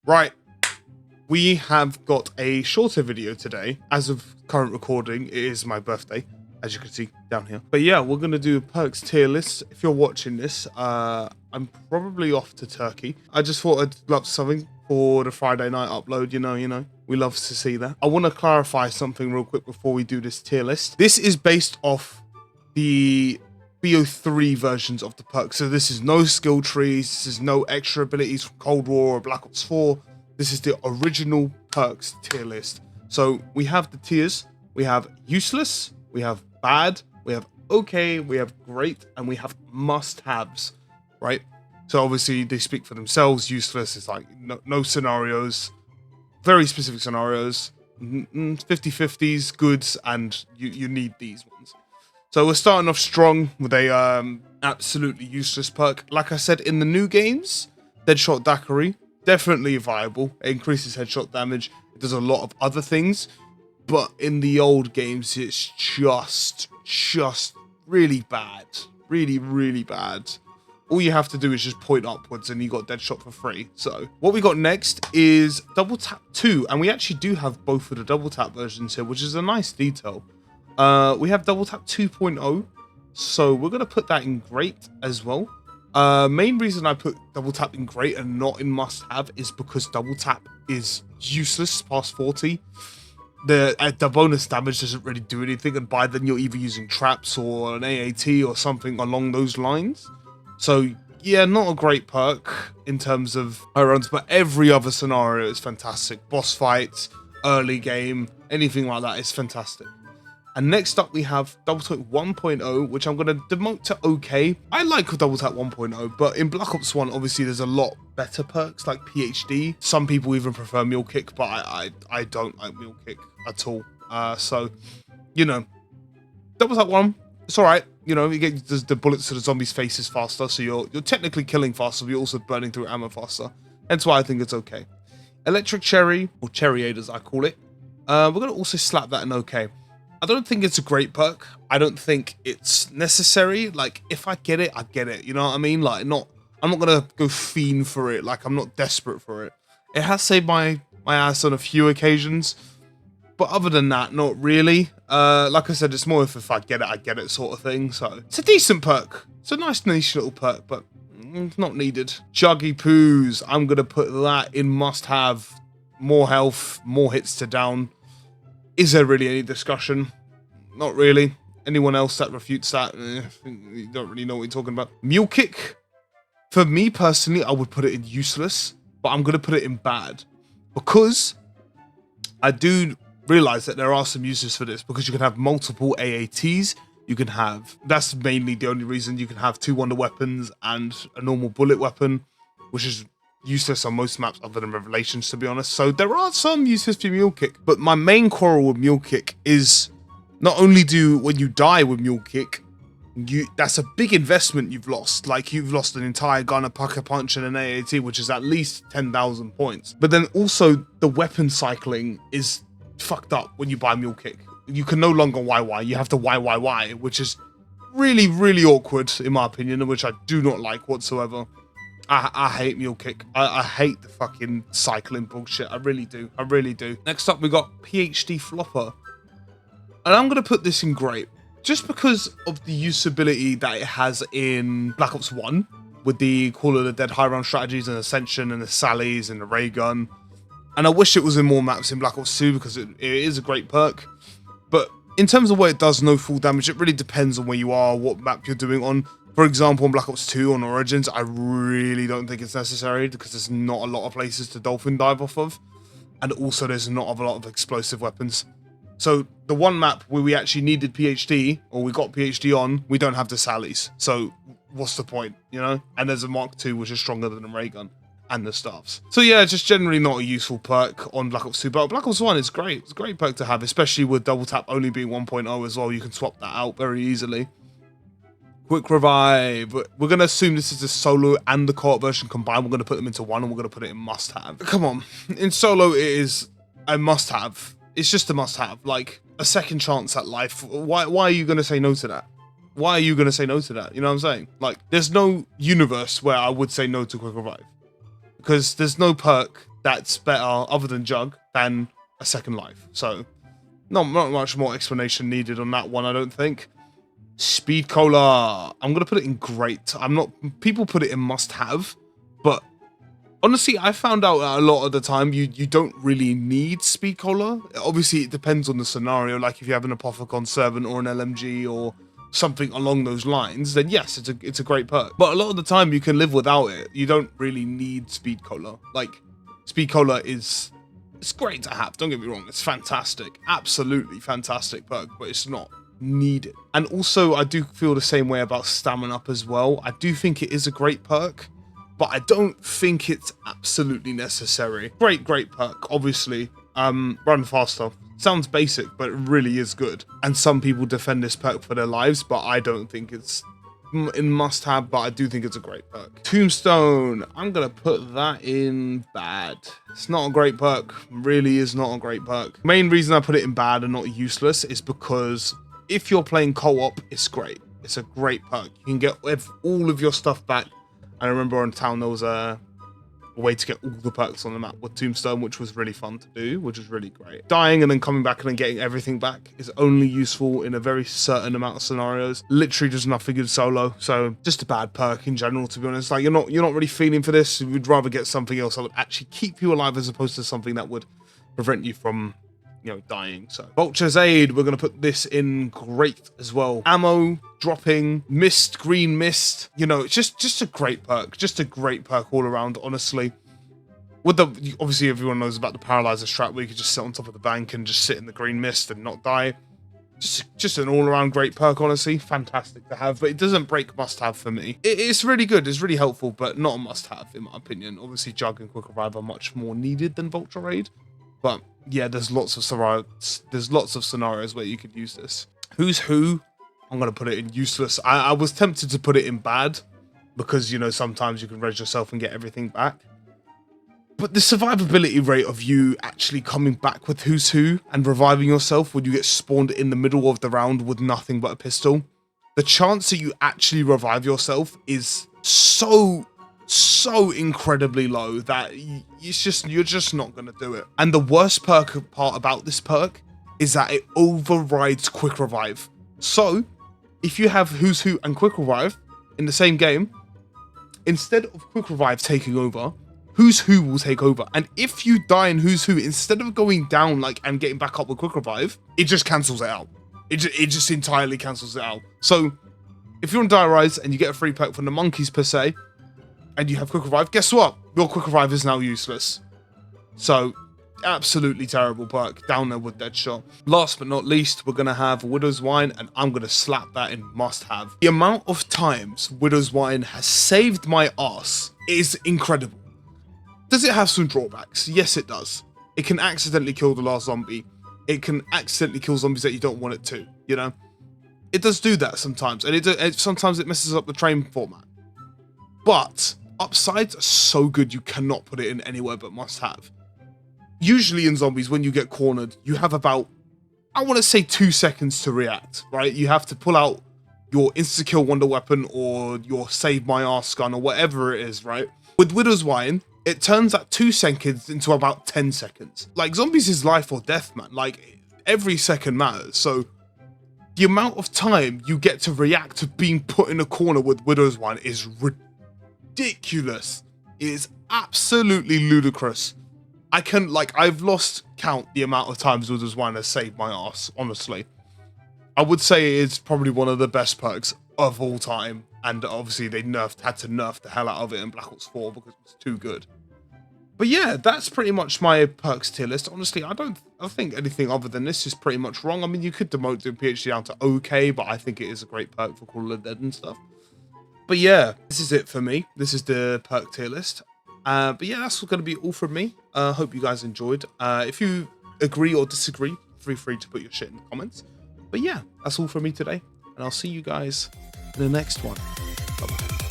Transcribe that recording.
Right, we have got a shorter video today. As of current recording, it is my birthday, as you can see down here. But yeah, we're going to do a perks tier list. If you're watching this, I'm probably off to Turkey. I just thought I'd love something for the Friday night upload, you know. We love to see that. I want to clarify something real quick before we do this tier list. This is based off the BO3 versions of the perks. So this is no skill trees, this is no extra abilities from Cold War or Black Ops 4. This is the original perks tier list. So we have the tiers. We have useless, we have bad, we have okay, we have great, and we have must-haves, right? So obviously they speak for themselves. Useless is like no scenarios, very specific scenarios, 50-50s, goods, and you need these ones. So we're starting off strong with a absolutely useless perk. Like I said, in the new games, Deadshot Daiquiri, definitely viable. It increases headshot damage. It does a lot of other things. But in the old games, it's just really bad. Really, really bad. All you have to do is just point upwards and you got Deadshot for free. So what we got next is Double Tap 2. And we actually do have both of the Double Tap versions here, which is a nice detail. We have Double Tap 2.0, so we're going to put that in Great as well. Main reason I put Double Tap in Great and not in Must Have is because Double Tap is useless past 40. The bonus damage doesn't really do anything, and by then you're either using traps or an AAT or something along those lines. So yeah, not a great perk in terms of high runs, but every other scenario is fantastic. Boss fights, early game, anything like that is fantastic. And next up we have Double Tap 1.0, which I'm going to demote to okay. I like Double Tap 1.0, but in Black Ops 1, obviously there's a lot better perks like PhD. Some people even prefer Mule Kick, but I don't like Mule Kick at all. So, you know, Double Tap 1, it's all right. You know, you get the bullets to the zombies' faces faster, so you're technically killing faster, but you're also burning through ammo faster. Hence why I think it's okay. Electric Cherry, or Cherry Aid as I call it, we're going to also slap that in okay. I don't think it's a great perk. I don't think it's necessary. Like, if I get it, I get it. You know what I mean? Like, I'm not gonna go fiend for it. Like, I'm not desperate for it. It has saved my ass on a few occasions, but other than that, not really. Like I said, it's more if I get it, I get it sort of thing. So it's a decent perk. It's a nice niche little perk, but not needed. Juggy Poos. I'm gonna put that in must have. More health, more hits to down. Is there really any discussion? Not really. Anyone else that refutes that? You don't really know what you're talking about. Mule Kick. For me personally, I would put it in useless, but I'm going to put it in bad. Because I do realize that there are some uses for this, because you can have multiple AATs. You can have, that's mainly the only reason, you can have 2 wonder weapons and a normal bullet weapon, which is useless on most maps other than Revelations, to be honest. So there are some uses for Mule Kick, but my main quarrel with Mule Kick is not only do when you die with Mule Kick, that's a big investment you've lost. Like, you've lost an entire gun, a Pucker Punch, and an AAT, which is at least 10,000 points. But then also the weapon cycling is fucked up when you buy Mule Kick. You can no longer YY, you have to YYY, which is really, really awkward in my opinion, which I do not like whatsoever. I hate Mule Kick. I hate the fucking cycling bullshit. I really do. I really do. Next up, we got PhD Flopper. And I'm going to put this in Great. Just because of the usability that it has in Black Ops 1. With the Call of the Dead high round strategies and Ascension and the Sallies and the Ray Gun. And I wish it was in more maps in Black Ops 2 because it is a great perk. But in terms of where it does no full damage, it really depends on where you are, what map you're doing on. For example, on Black Ops 2 on Origins, I really don't think it's necessary because there's not a lot of places to dolphin dive off of. And also there's not a lot of explosive weapons. So the one map where we actually needed PhD, or we got PhD on, we don't have the Sallies. So what's the point, you know? And there's a Mark II, which is stronger than a ray gun. And the staffs. So yeah, just generally not a useful perk on Black Ops 2, but Black Ops 1 is great. It's a great perk to have, especially with Double Tap only being 1.0 as well. You can swap that out very easily. Quick Revive. We're going to assume this is the solo and the co-op version combined. We're going to put them into one and we're going to put it in must-have. Come on. In solo, it is a must-have. It's just a must-have. Like, a second chance at life. Why are you going to say no to that? Why are you going to say no to that? You know what I'm saying? Like, there's no universe where I would say no to Quick Revive. Because there's no perk that's better other than Jug than a second life. So not much more explanation needed on that one, I don't think. Speed Cola. I'm going to put it in great. People put it in must have, but honestly, I found out that a lot of the time you don't really need Speed Cola. Obviously, it depends on the scenario. Like if you have an Apothicon Servant or an LMG or something along those lines, then yes, it's a great perk. But a lot of the time you can live without it. You don't really need Speed Cola. Like Speed Cola it's great to have. Don't get me wrong. It's fantastic. Absolutely fantastic perk, but it's not needed. And also, I do feel the same way about Stamina Up as well. I do think it is a great perk, but I don't think it's absolutely necessary. Great perk, obviously. Run faster. Sounds basic, but it really is good. And some people defend this perk for their lives, but I don't think it's in must have, but I do think it's a great perk. Tombstone. I'm gonna put that in bad. It's not a great perk. Really is not a great perk. Main reason I put it in bad and not useless is because if you're playing co-op, it's great. It's a great perk. You can get all of your stuff back. I remember on Town there was a way to get all the perks on the map with Tombstone, which was really fun to do, which was really great. Dying and then coming back and then getting everything back is only useful in a very certain amount of scenarios. Literally just nothing good solo. So just a bad perk in general, to be honest. Like you're not really feeling for this. You'd rather get something else that would actually keep you alive as opposed to something that would prevent you from, you know, dying. So Vulture's Aid, we're going to put this in great as well. Ammo dropping, mist, green mist, you know, it's just a great perk. Just a great perk all around, honestly. With the, obviously everyone knows about the paralyzer strat where you can just sit on top of the bank and just sit in the green mist and not die. Just an all-around great perk, honestly. Fantastic to have, but it doesn't break must-have for me. It's really good, it's really helpful, but not a must-have in my opinion. Obviously Jug and Quick Revive are much more needed than Vulture Aid, but yeah, there's lots of scenarios where you could use this. Who's Who? I'm gonna put it in useless. I was tempted to put it in bad because, you know, sometimes you can res yourself and get everything back. But the survivability rate of you actually coming back with Who's Who and reviving yourself when you get spawned in the middle of the round with nothing but a pistol, the chance that you actually revive yourself is so incredibly low that you're just not gonna do it. And the worst part about this perk is that it overrides Quick Revive. So if you have Who's Who and Quick Revive in the same game, instead of Quick Revive taking over, Who's Who will take over. And if you die in Who's Who, instead of going down like and getting back up with Quick Revive, it just cancels it out. It just entirely cancels it out. So if you're on Dire Rise and you get a free perk from the monkeys per se, and you have Quick Revive, guess what? Your Quick Revive is now useless. So absolutely terrible perk down there with Deadshot. Last but not least, we're gonna have Widow's Wine, and I'm gonna slap that in must have. The amount of times Widow's Wine has saved my ass is incredible. Does it have some drawbacks? Yes, it does. It can accidentally kill the last zombie. It can accidentally kill zombies that you don't want it to, you know? It does do that sometimes, and sometimes it messes up the train format. But upsides are so good you cannot put it in anywhere but must have. Usually in zombies, when you get cornered, you have about, I want to say 2 seconds to react, right? You have to pull out your insta-kill wonder weapon or your save my ass gun or whatever it is, right? With Widow's Wine, it turns that 2 seconds into about 10 seconds. Like, zombies is life or death, man. Like, every second matters. So the amount of time you get to react to being put in a corner with Widow's Wine is ridiculous. It is absolutely ludicrous. I've lost count the amount of times Widow's Wine has saved my ass, honestly. I would say it's probably one of the best perks of all time. And obviously they had to nerf the hell out of it in Black Ops 4 because it was too good. But yeah, that's pretty much my perks tier list. Honestly, I think anything other than this is pretty much wrong. I mean, you could demote the PhD down to okay, but I think it is a great perk for Call of the Dead and stuff. But yeah, this is it for me. This is the perk tier list. But yeah, that's going to be all from me. Hope you guys enjoyed. If you agree or disagree, feel free to put your shit in the comments. But yeah, that's all from me today. And I'll see you guys in the next one. Bye-bye.